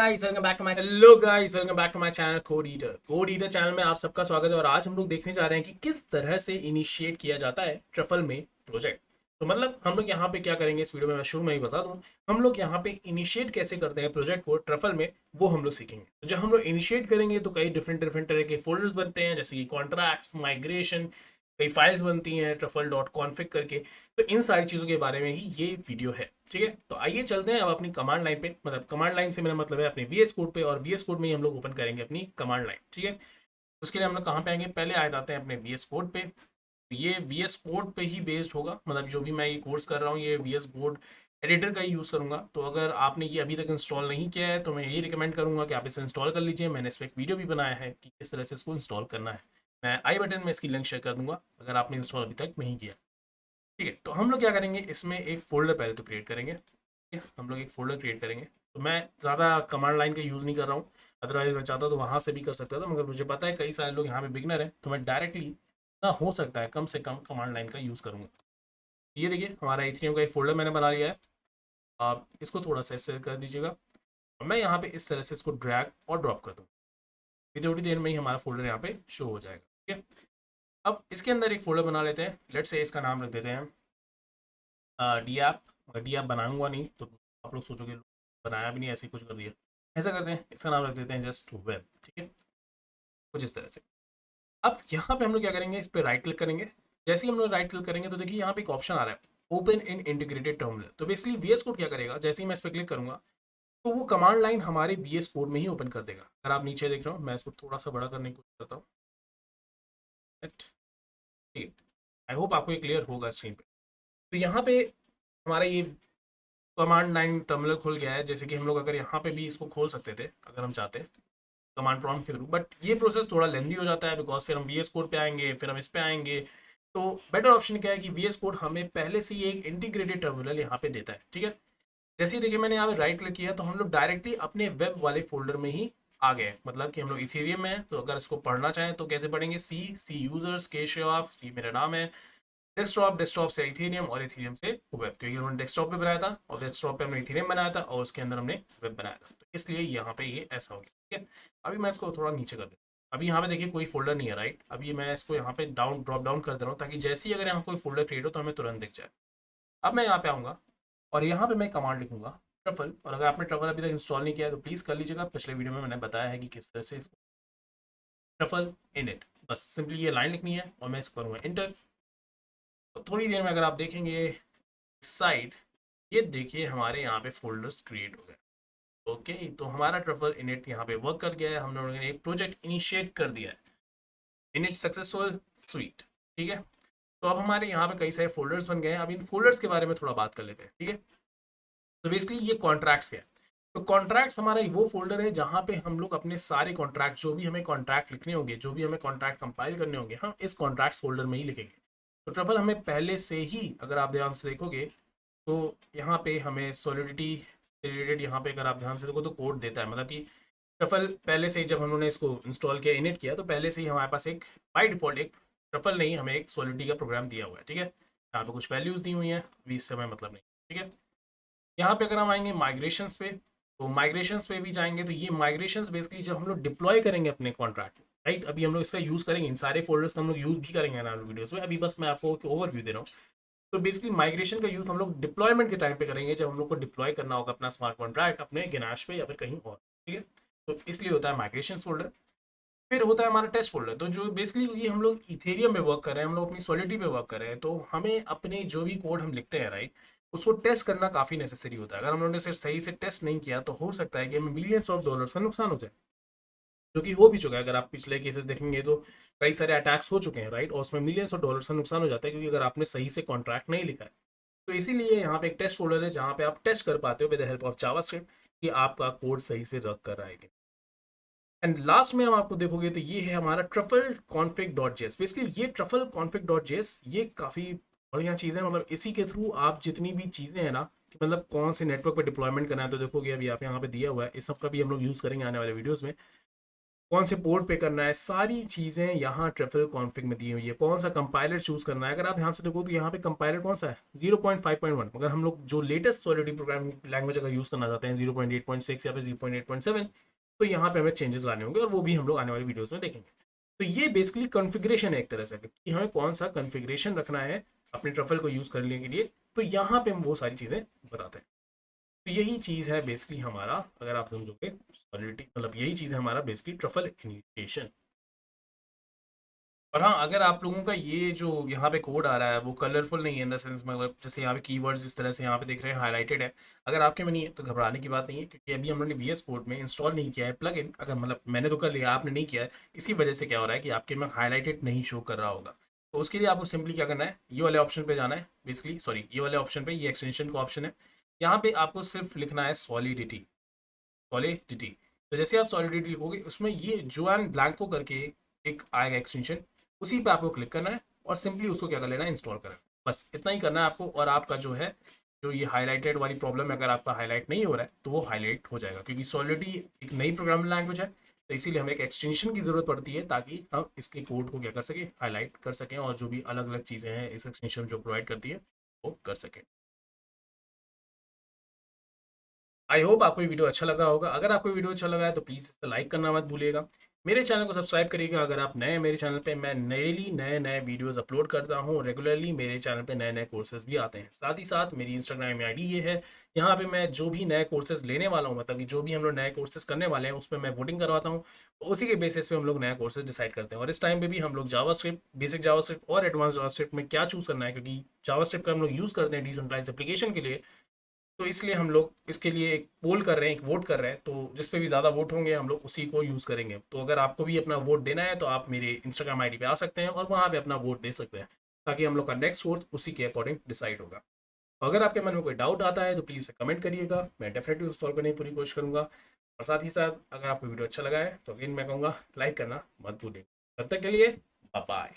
Guys welcome back to my hello guys welcome back to my channel Code Eater channel में आप सबका स्वागत है। और आज हम लोग देखने जा रहे हैं कि किस तरह से इनिशिएट किया जाता है ट्रफल में प्रोजेक्ट। तो मतलब हम लोग यहाँ पे क्या करेंगे इस वीडियो में, मैं शुरू में ही बता दूं। हम लोग यहाँ पे इनिशिएट कैसे करते हैं प्रोजेक्ट को ट्रफल में, वो हम लोग सीखेंगे। तो जब हम लोग इनिशिएट करेंगे तो कई डिफरेंट डिफरेंट तरह के फोल्डर्स बनते हैं, जैसे कि कॉन्ट्रैक्ट्स, माइग्रेशन, कई फाइल्स बनती हैं ट्रफल डॉट कॉन्फिग करके। तो इन सारी चीज़ों के बारे में ही ये वीडियो है। ठीक है, तो आइए चलते हैं अब अपनी कमांड लाइन पे। मतलब कमांड लाइन से मेरा मतलब है अपने वीएस कोड पे, और वीएस कोड में ही हम लोग ओपन करेंगे अपनी कमांड लाइन। ठीक है, उसके लिए हम लोग कहाँ पे आएंगे, पहले आ जाते हैं अपने वीएस कोड पे। तो ये वीएस कोड पे ही बेस्ड होगा, मतलब जो भी मैं ये कोर्स कर रहा हूँ ये वीएस कोड एडिटर का ही यूज़ करूंगा। तो अगर आपने ये अभी तक इंस्टॉल नहीं किया है तो मैं यही रिकमेंड करूंगा कि आप इसे इंस्टॉल कर लीजिए। मैंने इस पर एक वीडियो भी बनाया है कि किस तरह से इसको इंस्टॉल करना है। मैं आई बटन में इसकी लिंक शेयर कर दूंगा अगर आपने इंस्टॉल अभी तक नहीं किया। ठीक है, तो हम लोग क्या करेंगे, इसमें एक फ़ोल्डर पहले तो क्रिएट करेंगे। ठीक है, हम लोग एक फ़ोल्डर क्रिएट करेंगे। तो मैं ज़्यादा कमांड लाइन का यूज़ नहीं कर रहा हूँ। अदरवाइज़ मैं चाहता तो वहाँ से भी कर सकता था, मगर मुझे पता है कई सारे लोग यहाँ पे बिगनर हैं, तो मैं डायरेक्टली ना हो सकता है कम से कम कमांड लाइन का यूज़ करूँगा। ये देखिए हमारा एथीरियम का एक फ़ोल्डर मैंने बना लिया है। आप इसको थोड़ा सा ऐसे कर दीजिएगा और मैं यहाँ पे इस तरह से इसको ड्रैग और ड्रॉप कर दूँ। थोड़ी देर में ही हमारा फ़ोल्डर यहाँ पे शो हो जाएगा। ठीक है, अब इसके अंदर एक फ़ोल्डर बना लेते हैं। लेट्स से इसका नाम रख देते हैं डी ऐप। अगर डी ऐप बनाऊंगा नहीं तो आप लोग सोचोगे बनाया भी नहीं, ऐसे ही कुछ कर दिया। ऐसा करते हैं, इसका नाम रख देते हैं जस्ट वेब। ठीक है, कुछ इस तरह से। अब यहाँ पे हम लोग क्या करेंगे, इस पर राइट क्लिक करेंगे। जैसे ही हम लोग राइट क्लिक करेंगे तो देखिए यहाँ पे एक ऑप्शन आ रहा है, ओपन इन इंटीग्रेटेड टर्मिनल। तो बेसिकली वीएस कोड क्या करेगा, जैसे ही मैं इस पर क्लिक करूंगा तो वो कमांड लाइन हमारे वीएस कोड में ही ओपन कर देगा। अगर आप नीचे देख रहे हो, मैं इसको थोड़ा सा बड़ा करने की कोशिश करता हूँ। ठीक है, आई होप आपको ये क्लियर होगा स्क्रीन पे। तो यहाँ पे हमारा ये कमांड लाइन टर्मिनल खुल गया है। जैसे कि हम लोग अगर यहाँ पे भी इसको खोल सकते थे अगर हम चाहते हैं कमांड प्रॉम्प्ट के थ्रू, बट ये प्रोसेस थोड़ा लेंदी हो जाता है, बिकॉज फिर हम वीएस कोड पे आएंगे, फिर हम इस पे आएंगे। तो बेटर ऑप्शन क्या है कि वीएस कोड हमें पहले से ही एक इंटीग्रेटेड टर्मिनल यहाँ पे देता है। ठीक है, जैसे ही देखिए मैंने यहाँ पे राइट क्लिक किया तो हम लोग डायरेक्टली अपने वेब वाले फोल्डर में ही आ गए। मतलब कि हम लोग इथेरियम में हैं, तो अगर इसको पढ़ना चाहें तो कैसे पढ़ेंगे, सी सी यूजर्स के शेफ, सी मेरा नाम है, डेस्कटॉप, डेस्कटॉप से इथेरियम और इथेरियम से वेब, क्योंकि उन्होंने डेस्कटॉप पे बनाया था और डेस्कटॉप पे हमने इथेरियम बनाया था और उसके अंदर हमने वेब बनाया था। तो इसलिए यहाँ पे ये ऐसा हो गया। ठीक है, अभी मैं इसको थोड़ा नीचे कर देता हूँ। अभी यहाँ पे देखिए कोई फोल्डर नहीं है, राइट। अभी मैं इसको यहाँ पे डाउन ड्रॉप डाउन कर दे रहा हूँ ताकि जैसे ही अगर यहाँ कोई फोल्डर क्रिएट हो तो हमें तुरंत दिख जाए। अब मैं यहाँ पे आऊँगा और यहाँ पे मैं कमांड लिखूंगा ट्रफल। और अगर आपने ट्रफल अभी तक इंस्टॉल नहीं किया है तो प्लीज़ कर लीजिएगा। पिछले वीडियो में मैंने बताया है कि किस तरह से ट्रफल इन इट, बस सिंपली ये लाइन लिखनी है और मैं इसको करूँगा इंटर। तो थोड़ी देर में अगर आप देखेंगे साइड, ये देखिए हमारे यहाँ पे फोल्डर्स क्रिएट हो गए। ओके, तो हमारा ट्रफल इनिट यहाँ पे वर्क कर गया है। हम लोगों ने एक प्रोजेक्ट इनिशिएट कर दिया है, इनिट सक्सेसफुल स्वीट। ठीक है, तो अब हमारे यहाँ पे कई सारे फोल्डर्स बन गए हैं। अब इन फोल्डर्स के बारे में थोड़ा बात कर लेते हैं। ठीक है, तो बेसिकली ये कॉन्ट्रैक्ट्स है। तो कॉन्ट्रैक्ट्स हमारा वो फोल्डर है जहाँ पे हम लोग अपने सारे कॉन्ट्रैक्ट, जो भी हमें कॉन्ट्रैक्ट लिखने होंगे, जो भी हमें कॉन्ट्रैक्ट कंपाइल करने होंगे, हम इस कॉन्ट्रैक्ट फोल्डर में ही लिखेंगे। तो ट्रफल हमें पहले से ही, अगर आप ध्यान से देखोगे तो यहाँ पे हमें सॉलिडिटी रिलेटेड, यहाँ पे अगर आप ध्यान से देखो तो कोड देता है। मतलब कि ट्रफल पहले से ही जब हमने इसको इंस्टॉल किया, इनिट किया, तो पहले से ही हमारे पास एक बाई डिफॉल्ट एक ट्रफल नहीं, हमें एक सॉलिडिटी का प्रोग्राम दिया हुआ है। ठीक है, यहाँ पे कुछ वैल्यूज़ दी हुई हैं, अभी इससे हमें मतलब नहीं। ठीक है, यहाँ पे अगर हम आएंगे माइग्रेशंस पे, तो माइग्रेशंस पे भी जाएंगे तो ये माइग्रेशंस बेसिकली जब हम लोग डिप्लॉय करेंगे अपने कॉन्ट्रैक्ट, राइट। अभी हम लोग इसका यूज़ करेंगे, इन सारे फोल्डर्स का हम लोग यूज़ भी करेंगे ना वीडियोस में। अभी बस मैं आपको ओवरव्यू दे रहा हूँ। तो बेसिकली माइग्रेशन का यूज़ हम लोग डिप्लॉयमेंट के टाइम पे करेंगे, जब हम लोग को डिप्लॉय करना होगा अपना स्मार्ट कॉन्ट्रैक्ट अपने गिनाश पे या फिर कहीं और। ठीक है, तो इसलिए होता है माइग्रेशन फोल्डर। फिर होता है हमारा टेस्ट फोल्डर। तो जो बेसिकली ये हम लोग इथेरियम में वर्क कर रहे हैं, हम लोग अपनी सॉलिडिटी पे वर्क कर रहे हैं, तो हमें अपने जो भी कोड हम लिखते हैं, राइट, उसको टेस्ट करना काफ़ी नेसेसरी होता है। अगर हम लोगों ने सिर्फ सही से टेस्ट नहीं किया तो हो सकता है कि हमें मिलियंस ऑफ डॉलर्स का नुकसान हो जाए, जो कि हो भी चुका है। अगर आप पिछले केसेस देखेंगे तो कई सारे अटैक्स हो चुके हैं, राइट, और उसमें मिलियंस ऑफ डॉलर्स का नुकसान हो जाता है, क्योंकि अगर आपने सही से कॉन्ट्रैक्ट नहीं लिखा है। तो इसीलिए यहाँ पे एक टेस्ट फोल्डर है जहाँ पे आप टेस्ट कर पाते हो with the help of JavaScript कि आपका कोड सही से रन कर रहा है कि। एंड लास्ट में हम आपको देखोगे तो ये है हमारा truffle config dot JS. Basically ये ट्रफल कॉन्फिग डॉट जेएस ये काफ़ी बढ़िया चीज़ है। मतलब इसी के थ्रू आप जितनी भी चीज़ें हैं ना, कि मतलब कौन से नेटवर्क पर डिप्लॉयमेंट करना है, तो देखोगे अभी आप यहाँ पे दिया हुआ है, इस सब का भी हम लोग यूज़ करेंगे आने वाले वीडियोज़ में। कौन से पोर्ट पे करना है, सारी चीज़ें यहाँ ट्रफल कॉन्फ़िग में दी हुई है। कौन सा कंपाइलर चूज़ करना है, अगर आप ध्यान से देखो तो यहाँ पे कंपाइलर कौन सा है 0.5.1, मगर हम लोग जो लेटेस्ट सॉलिडिटी प्रोग्रामिंग लैंग्वेज अगर यूज़ करना चाहते हैं 0.8.6 या फिर 0.8.7, तो यहाँ पे हमें चेंजेस लाने होंगे और वो भी हम लोग आने वाली वीडियोज़ में देखेंगे। तो ये बेसिकली कॉन्फ़िगरेशन है एक तरह से कि हमें कौन सा कॉन्फ़िगरेशन रखना है अपने ट्रफल को यूज़ करने के लिए, तो यहाँ पे हम वो सारी चीज़ें बताते हैं। तो यही चीज़ है बेसिकली हमारा, अगर आप समझोगे सॉलिडिटी, मतलब यही चीज़ है हमारा बेसिकली ट्रफल इनिशिएशन। और हाँ, अगर आप लोगों का ये जो यहाँ पे कोड आ रहा है वो कलरफुल नहीं है इन द सेंस, मतलब जैसे यहाँ पे कीवर्ड्स इस तरह से यहाँ पे देख रहे हैं हाईलाइटेड है, अगर आपके में नहीं है तो घबराने की बात नहीं है, क्योंकि अभी हम लोगों ने वीएस कोड में इंस्टॉल नहीं किया है प्लग इन। अगर मतलब मैंने तो कर लिया, आपने नहीं किया है, इसी वजह से क्या हो रहा है कि आपके में हाईलाइटेड नहीं शो कर रहा होगा। तो उसके लिए आपको सिंपली क्या करना है, ये वाले ऑप्शन पे जाना है, बेसिकली सॉरी ये वाले ऑप्शन पे, ये एक्सटेंशन का ऑप्शन है, यहाँ पे आपको सिर्फ लिखना है सॉलिडिटी, सॉलिडिटी। तो जैसे आप सॉलिडिटी लिखोगे उसमें ये जोआन ब्लैंको करके एक आएगा एक्सटेंशन, उसी पे आपको क्लिक करना है और सिंपली उसको क्या कर लेना है, इंस्टॉल करना है। बस इतना ही करना है आपको, और आपका जो है, जो ये हाईलाइटेड वाली प्रॉब्लम है, अगर आपका हाईलाइट नहीं हो रहा है तो वो हाईलाइट हो जाएगा, क्योंकि सॉलिडिटी एक नई प्रोग्रामिंग लैंग्वेज है, तो इसीलिए हमें एक एक्सटेंशन की ज़रूरत पड़ती है ताकि हम इसके कोड को क्या कर सकें, हाईलाइट कर सकें, और जो भी अलग अलग चीज़ें हैं इस एक्सटेंशन जो प्रोवाइड करती है वो कर सकें। आई होप आपको ये वीडियो अच्छा लगा होगा। अगर आपको वीडियो अच्छा लगा है तो प्लीज़ इसे लाइक करना मत भूलिएगा। मेरे चैनल को सब्सक्राइब करिएगा अगर आप नए हैं मेरे चैनल पे। मैं डेली नए नए वीडियोस अपलोड करता हूँ रेगुलरली, मेरे चैनल पे नए नए कोर्सेज भी आते हैं। साथ ही साथ मेरी इंस्टाग्राम में आईडी ये है, यहाँ पे मैं जो भी नए कोर्सेज लेने वाला हूँ, मतलब कि जो भी हम लोग नए कोर्सेज करने वाले हैं उस पर मैं वोटिंग करवाता हूँ, उसी के बेसिस पे हम लोग नया कोर्सेज डिसाइड करते हैं। और इस टाइम पे भी हम लोग जावास्क्रिप्ट, बेसिक जावास्क्रिप्ट और एडवांस जावास्क्रिप्ट में क्या चूज़ करना है, क्योंकि जावास्क्रिप्ट का हम लोग यूज़ करते हैं डिसेंट्रलाइज्ड एप्लीकेशन के लिए, तो इसलिए हम लोग इसके लिए एक पोल कर रहे हैं, एक वोट कर रहे हैं, तो जिस पे भी ज़्यादा वोट होंगे हम लोग उसी को यूज़ करेंगे। तो अगर आपको भी अपना वोट देना है तो आप मेरे इंस्टाग्राम आईडी पे आ सकते हैं और वहाँ पे अपना वोट दे सकते हैं, ताकि हम लोग का नेक्स्ट कोर्स उसी के अकॉर्डिंग डिसाइड होगा। अगर आपके मन में कोई डाउट आता है तो प्लीज़ उसे कमेंट करिएगा, मैं डेफिनेटली उस सॉल्व करने की पूरी कोशिश करूँगा। और साथ ही साथ अगर आपको वीडियो अच्छा लगा है तो अगेन मैं कहूँगा लाइक करना मत भूलिएगा। तब तक के लिए बाय बाय।